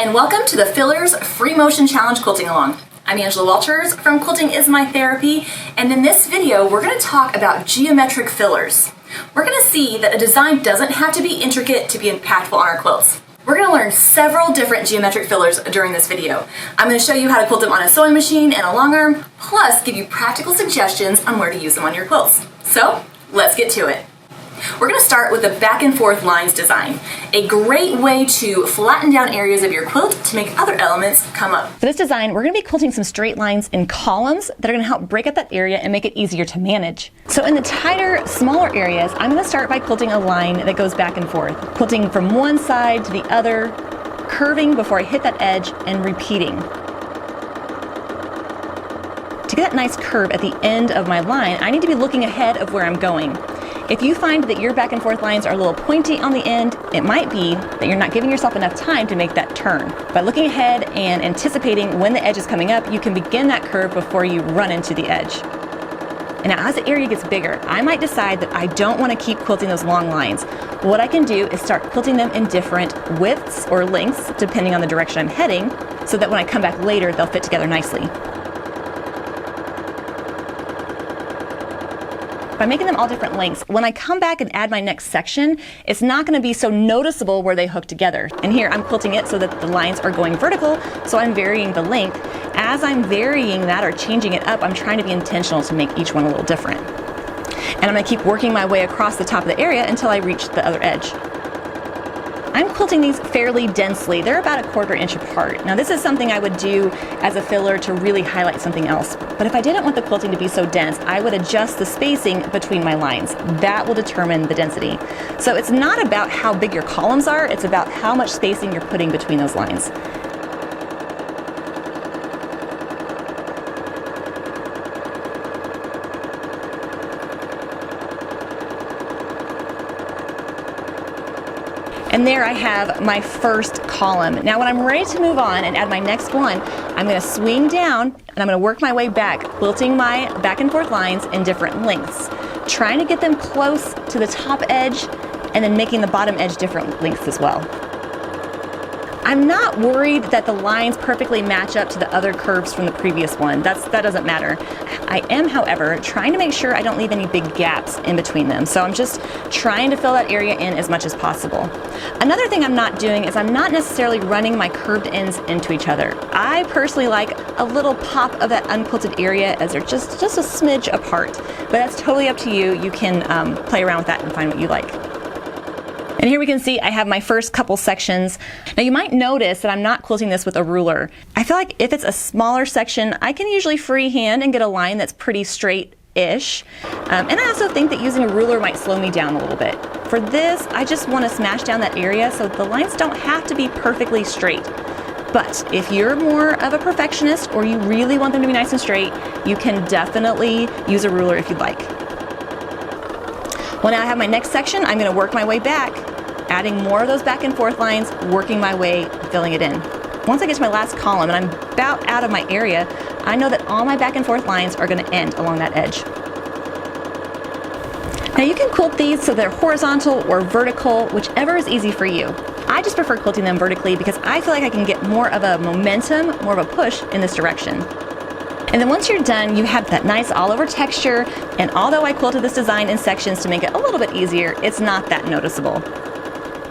and welcome to the Fillers Free Motion Challenge Quilting Along. I'm Angela Walters from Quilting Is My Therapy, and in this video we're going to talk about geometric fillers. We're going to see that a design doesn't have to be intricate to be impactful on our quilts. We're going to learn several different geometric fillers during this video. I'm going to show you how to quilt them on a sewing machine and a long arm, plus give you practical suggestions on where to use them on your quilts. So, let's get to it. We're going to start with the back and forth lines design, a great way to flatten down areas of your quilt to make other elements come up. For this design, we're going to be quilting some straight lines in columns that are going to help break up that area and make it easier to manage. So in the tighter, smaller areas, I'm going to start by quilting a line that goes back and forth, quilting from one side to the other, curving before I hit that edge and repeating. To get that nice curve at the end of my line, I need to be looking ahead of where I'm going. If you find that your back and forth lines are a little pointy on the end, it might be that you're not giving yourself enough time to make that turn. By looking ahead and anticipating when the edge is coming up, you can begin that curve before you run into the edge. And now as the area gets bigger, I might decide that I don't want to keep quilting those long lines. What I can do is start quilting them in different widths or lengths, depending on the direction I'm heading, so that when I come back later, they'll fit together nicely. By making them all different lengths, when I come back and add my next section, it's not going to be so noticeable where they hook together. And here I'm quilting it so that the lines are going vertical, so I'm varying the length. As I'm varying that or changing it up, I'm trying to be intentional to make each one a little different. And I'm going to keep working my way across the top of the area until I reach the other edge. I'm quilting these fairly densely. They're about 1/4 inch apart. Now this is something I would do as a filler to really highlight something else. But if I didn't want the quilting to be so dense, I would adjust the spacing between my lines. That will determine the density. So it's not about how big your columns are, it's about how much spacing you're putting between those lines. And there I have my first column. Now when I'm ready to move on and add my next one, I'm going to swing down and I'm going to work my way back, quilting my back and forth lines in different lengths, trying to get them close to the top edge and then making the bottom edge different lengths as well. I'm not worried that the lines perfectly match up to the other curves from the previous one. That doesn't matter. I am, however, trying to make sure I don't leave any big gaps in between them. So I'm just trying to fill that area in as much as possible. Another thing I'm not doing is I'm not necessarily running my curved ends into each other. I personally like a little pop of that unquilted area as they're just a smidge apart. But that's totally up to you. You can play around with that and find what you like. And here we can see I have my first couple sections. Now you might notice that I'm not quilting this with a ruler. I feel like if it's a smaller section, I can usually freehand and get a line that's pretty straight-ish. And I also think that using a ruler might slow me down a little bit. For this, I just want to smash down that area so the lines don't have to be perfectly straight. But if you're more of a perfectionist or you really want them to be nice and straight, you can definitely use a ruler if you'd like. Well, now I have my next section. I'm going to work my way back, adding more of those back and forth lines, working my way, filling it in. Once I get to my last column and I'm about out of my area, I know that all my back and forth lines are going to end along that edge. Now you can quilt these so they're horizontal or vertical, whichever is easy for you. I just prefer quilting them vertically because I feel like I can get more of a momentum, more of a push in this direction. And then once you're done, you have that nice all-over texture, and although I quilted this design in sections to make it a little bit easier, it's not that noticeable.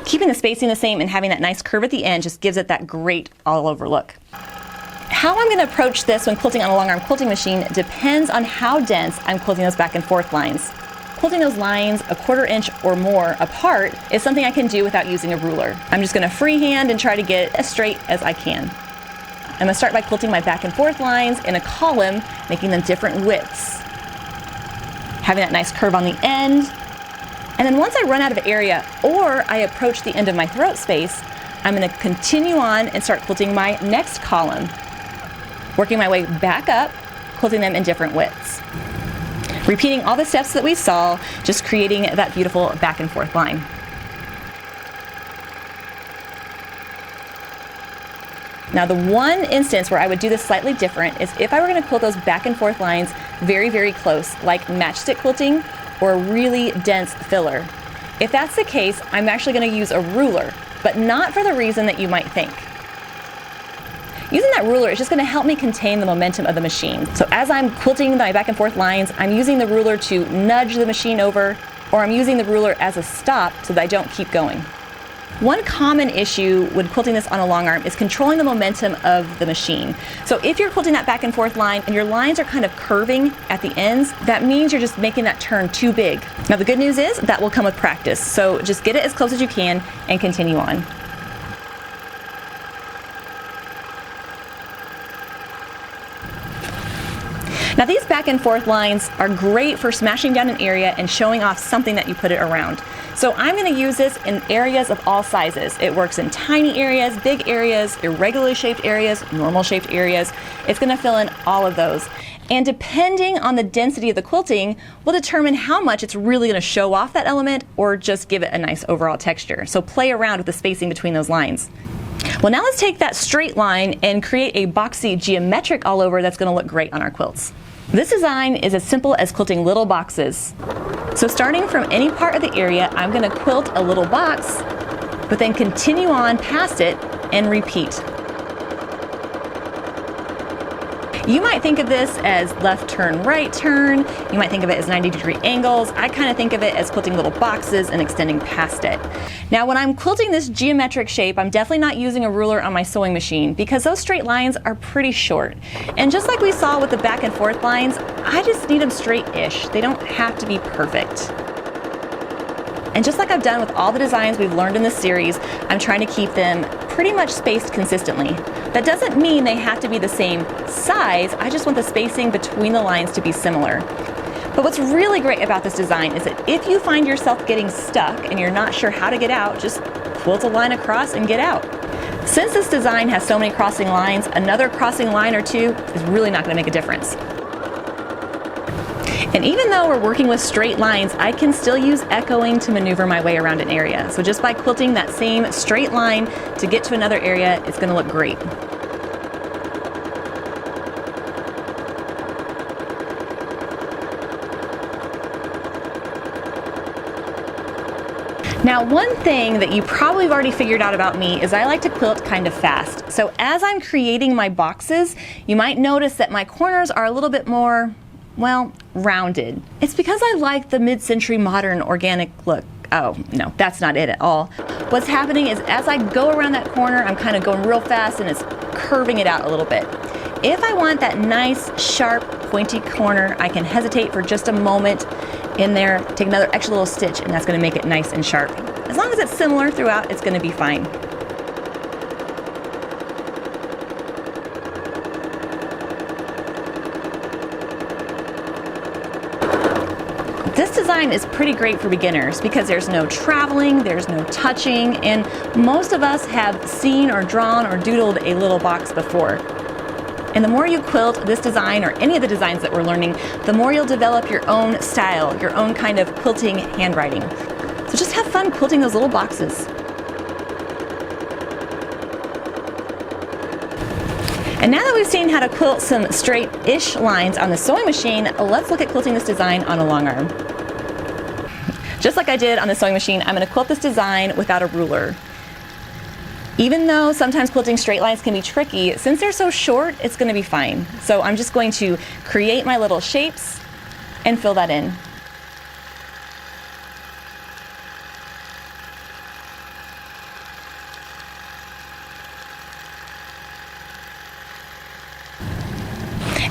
Keeping the spacing the same and having that nice curve at the end just gives it that great all-over look. How I'm going to approach this when quilting on a long arm quilting machine depends on how dense I'm quilting those back and forth lines. Quilting those lines 1/4 inch or more apart is something I can do without using a ruler. I'm just going to freehand and try to get as straight as I can. I'm going to start by quilting my back and forth lines in a column, making them different widths. Having that nice curve on the end. And then once I run out of area or I approach the end of my throat space, I'm going to continue on and start quilting my next column. Working my way back up, quilting them in different widths. Repeating all the steps that we saw, just creating that beautiful back and forth line. Now the one instance where I would do this slightly different is if I were going to quilt those back and forth lines very, very close, like matchstick quilting or a really dense filler. If that's the case, I'm actually going to use a ruler, but not for the reason that you might think. Using that ruler is just going to help me contain the momentum of the machine. So as I'm quilting my back and forth lines, I'm using the ruler to nudge the machine over, or I'm using the ruler as a stop so that I don't keep going. One common issue when quilting this on a long arm is controlling the momentum of the machine. So if you're quilting that back and forth line and your lines are kind of curving at the ends, that means you're just making that turn too big. Now the good news is that will come with practice. So just get it as close as you can and continue on. Now these back and forth lines are great for smashing down an area and showing off something that you put it around. So I'm going to use this in areas of all sizes. It works in tiny areas, big areas, irregularly shaped areas, normal shaped areas. It's going to fill in all of those. And depending on the density of the quilting will determine how much it's really going to show off that element or just give it a nice overall texture. So play around with the spacing between those lines. Well, now let's take that straight line and create a boxy geometric all over that's going to look great on our quilts. This design is as simple as quilting little boxes. So starting from any part of the area, I'm going to quilt a little box, but then continue on past it and repeat. You might think of this as left turn, right turn. You might think of it as 90-degree angles. I kind of think of it as quilting little boxes and extending past it. Now when I'm quilting this geometric shape, I'm definitely not using a ruler on my sewing machine because those straight lines are pretty short. And just like we saw with the back and forth lines, I just need them straight-ish. They don't have to be perfect. And just like I've done with all the designs we've learned in this series, I'm trying to keep them pretty much spaced consistently. That doesn't mean they have to be the same size, I just want the spacing between the lines to be similar. But what's really great about this design is that if you find yourself getting stuck and you're not sure how to get out, just quilt a line across and get out. Since this design has so many crossing lines, another crossing line or two is really not going to make a difference. And even though we're working with straight lines, I can still use echoing to maneuver my way around an area. So just by quilting that same straight line to get to another area, it's going to look great. Now, one thing that you probably have already figured out about me is I like to quilt kind of fast. So as I'm creating my boxes, you might notice that my corners are a little bit more, well, rounded. It's because I like the mid-century modern organic look. Oh, no, that's not it at all. What's happening is as I go around that corner, I'm kind of going real fast and it's curving it out a little bit. If I want that nice, sharp, pointy corner, I can hesitate for just a moment in there, take another extra little stitch, and that's going to make it nice and sharp. As long as it's similar throughout, it's going to be fine. This design is pretty great for beginners because there's no traveling, there's no touching, and most of us have seen or drawn or doodled a little box before. And the more you quilt this design or any of the designs that we're learning, the more you'll develop your own style, your own kind of quilting handwriting. So just have fun quilting those little boxes. And now that we've seen how to quilt some straight-ish lines on the sewing machine, let's look at quilting this design on a long arm. Just like I did on the sewing machine, I'm going to quilt this design without a ruler. Even though sometimes quilting straight lines can be tricky, since they're so short, it's going to be fine. So I'm just going to create my little shapes and fill that in.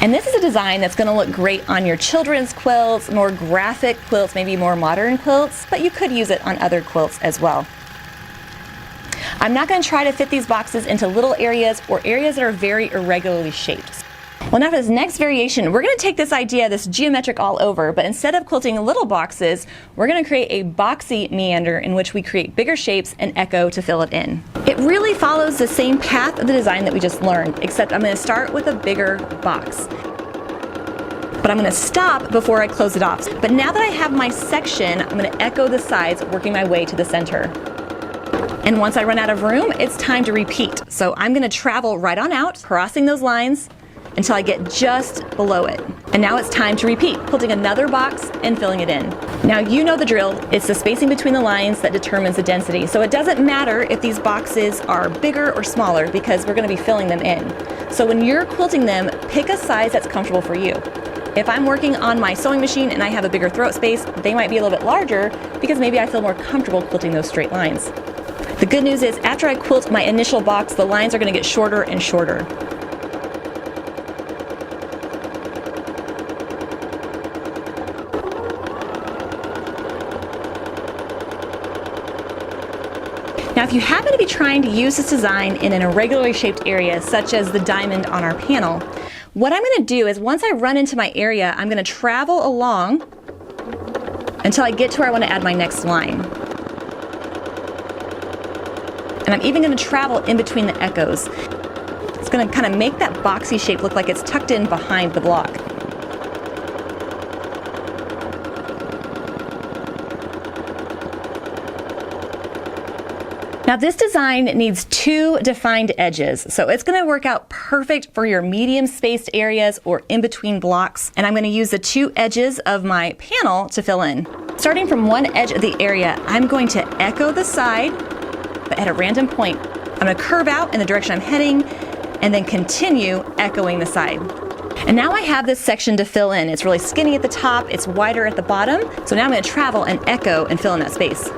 And this is a design that's going to look great on your children's quilts, more graphic quilts, maybe more modern quilts, but you could use it on other quilts as well. I'm not going to try to fit these boxes into little areas or areas that are very irregularly shaped. Well, now for this next variation, we're going to take this idea, this geometric all over, but instead of quilting little boxes, we're going to create a boxy meander in which we create bigger shapes and echo to fill it in. It really follows the same path of the design that we just learned, except I'm going to start with a bigger box. But I'm going to stop before I close it off. But now that I have my section, I'm going to echo the sides, working my way to the center. And once I run out of room, it's time to repeat. So I'm going to travel right on out, crossing those lines, until I get just below it. And now it's time to repeat, quilting another box and filling it in. Now you know the drill. It's the spacing between the lines that determines the density. So it doesn't matter if these boxes are bigger or smaller because we're going to be filling them in. So when you're quilting them, pick a size that's comfortable for you. If I'm working on my sewing machine and I have a bigger throat space, they might be a little bit larger because maybe I feel more comfortable quilting those straight lines. The good news is after I quilt my initial box, the lines are going to get shorter and shorter. Now, if you happen to be trying to use this design in an irregularly shaped area, such as the diamond on our panel, what I'm going to do is once I run into my area, I'm going to travel along until I get to where I want to add my next line. And I'm even going to travel in between the echoes. It's going to kind of make that boxy shape look like it's tucked in behind the block. Now this design needs 2 defined edges, so it's going to work out perfect for your medium spaced areas or in between blocks, and I'm going to use the 2 edges of my panel to fill in. Starting from one edge of the area, I'm going to echo the side, but at a random point. I'm going to curve out in the direction I'm heading, and then continue echoing the side. And now I have this section to fill in. It's really skinny at the top, it's wider at the bottom, so now I'm going to travel and echo and fill in that space.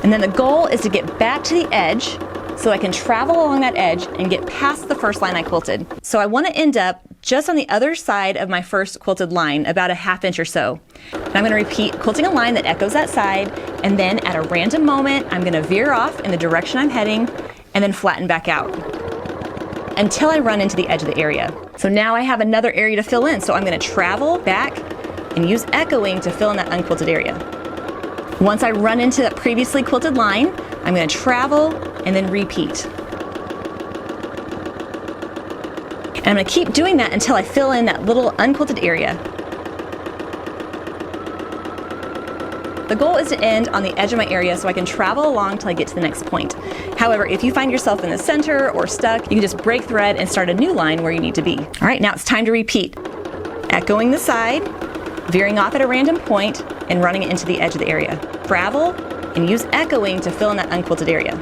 And then the goal is to get back to the edge so I can travel along that edge and get past the first line I quilted. So I want to end up just on the other side of my first quilted line, about a ½ inch or so. And I'm going to repeat quilting a line that echoes that side, and then at a random moment I'm going to veer off in the direction I'm heading and then flatten back out until I run into the edge of the area. So now I have another area to fill in, so I'm going to travel back and use echoing to fill in that unquilted area. Once I run into that previously quilted line, I'm going to travel and then repeat. And I'm going to keep doing that until I fill in that little unquilted area. The goal is to end on the edge of my area so I can travel along till I get to the next point. However, if you find yourself in the center or stuck, you can just break thread and start a new line where you need to be. All right, now it's time to repeat. Echoing the side, veering off at a random point, and running it into the edge of the area. Travel and use echoing to fill in that unquilted area.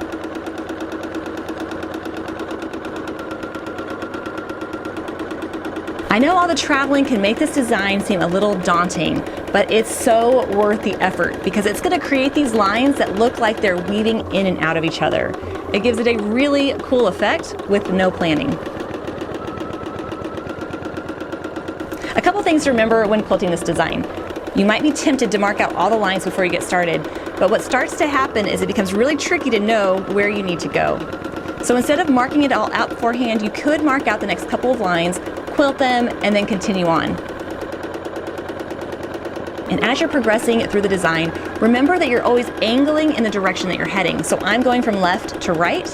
I know all the traveling can make this design seem a little daunting, but it's so worth the effort because it's going to create these lines that look like they're weaving in and out of each other. It gives it a really cool effect with no planning. A couple things to remember when quilting this design. You might be tempted to mark out all the lines before you get started, but what starts to happen is it becomes really tricky to know where you need to go. So instead of marking it all out beforehand, you could mark out the next couple of lines, quilt them, and then continue on. And as you're progressing through the design, remember that you're always angling in the direction that you're heading. So I'm going from left to right,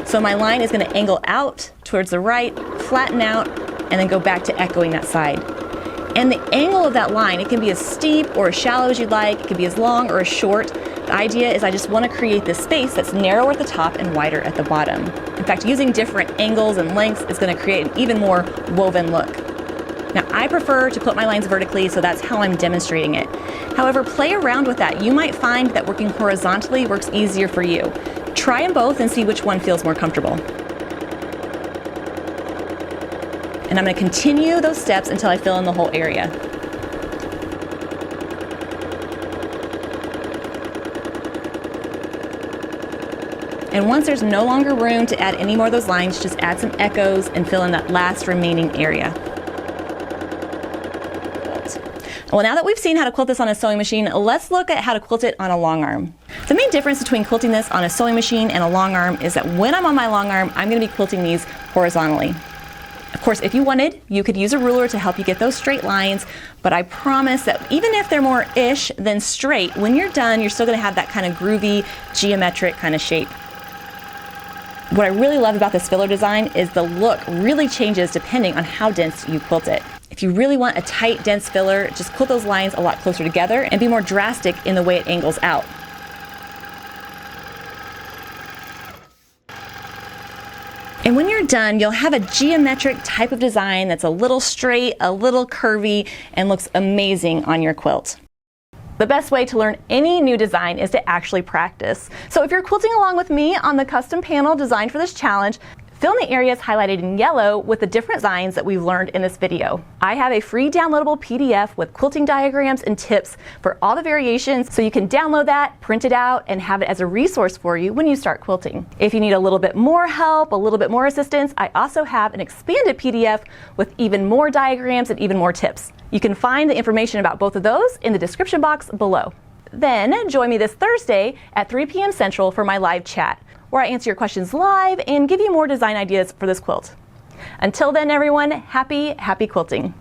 so my line is going to angle out towards the right, flatten out, and then go back to echoing that side. And the angle of that line, it can be as steep or as shallow as you'd like, it can be as long or as short. The idea is I just want to create this space that's narrower at the top and wider at the bottom. In fact, using different angles and lengths is going to create an even more woven look. Now, I prefer to quilt my lines vertically, so that's how I'm demonstrating it. However, play around with that. You might find that working horizontally works easier for you. Try them both and see which one feels more comfortable. And I'm going to continue those steps until I fill in the whole area. And once there's no longer room to add any more of those lines, just add some echoes and fill in that last remaining area. Well, now that we've seen how to quilt this on a sewing machine, let's look at how to quilt it on a long arm. The main difference between quilting this on a sewing machine and a long arm is that when I'm on my long arm, I'm going to be quilting these horizontally. Of course, if you wanted, you could use a ruler to help you get those straight lines, but I promise that even if they're more ish than straight, when you're done, you're still going to have that kind of groovy, geometric kind of shape. What I really love about this filler design is the look really changes depending on how dense you quilt it. If you really want a tight, dense filler, just quilt those lines a lot closer together and be more drastic in the way it angles out. And when you're done, you'll have a geometric type of design that's a little straight, a little curvy, and looks amazing on your quilt. The best way to learn any new design is to actually practice. So if you're quilting along with me on the custom panel designed for this challenge, fill in the areas highlighted in yellow with the different designs that we've learned in this video. I have a free downloadable PDF with quilting diagrams and tips for all the variations, so you can download that, print it out, and have it as a resource for you when you start quilting. If you need a little bit more help, a little bit more assistance, I also have an expanded PDF with even more diagrams and even more tips. You can find the information about both of those in the description box below. Then join me this Thursday at 3 p.m. Central for my live chat, where I answer your questions live and give you more design ideas for this quilt. Until then, everyone, happy quilting.